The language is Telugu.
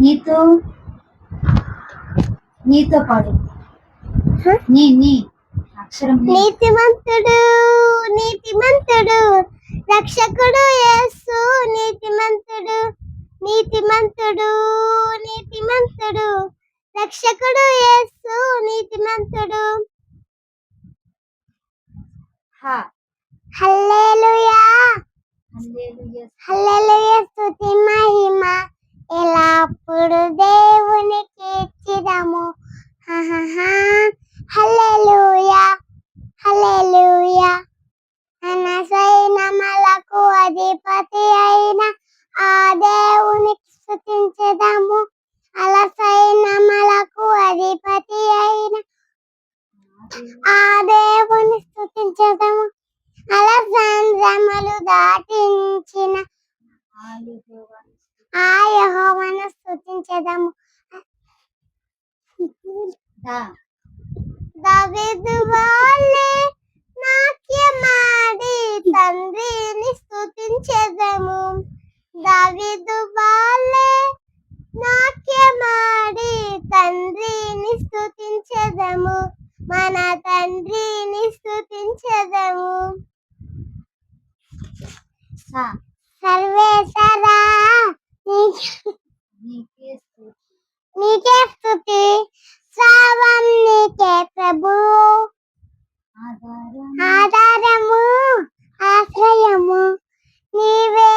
నీతో నీతో పాడు. నీ నీ అక్షరం నీతిమంతుడు నీతిమంతుడు రక్షకుడు యేసు నీతిమంతుడు నీతిమంతుడు నీతిమంతుడు రక్షకుడు యేసు నీతిమంతుడు. హల్లెలూయా హల్లెలూయా స్తుతి మహిమ ఎల్లప్పుడు దేవునికి ఇచ్చిదము. హల్లెలూయా హల్లెలూయా మన సైన్యములకు అధిపతి అయిన ఆ దేవునికి స్తుతించెదము. అలా సైన్యములకు అధిపతి అయిన ఆ దేవుని స్తుతించెదము. అలా సంద్రములు దాటించిన ఆ యెహోవాను స్తుతించెదము. దావీదు వలె నాట్యమాడి తండ్రిని స్తుతించెదము. దావీదు వలె నాట్యమాడి తండ్రిని స్తుతించెదము. మన తండ్రిని స్తుతించెదము. సర్వేశ్వరా నీకే స్తుతి సర్వం నీకే ప్రభు. ఆధారము ఆశ్రయము నీవే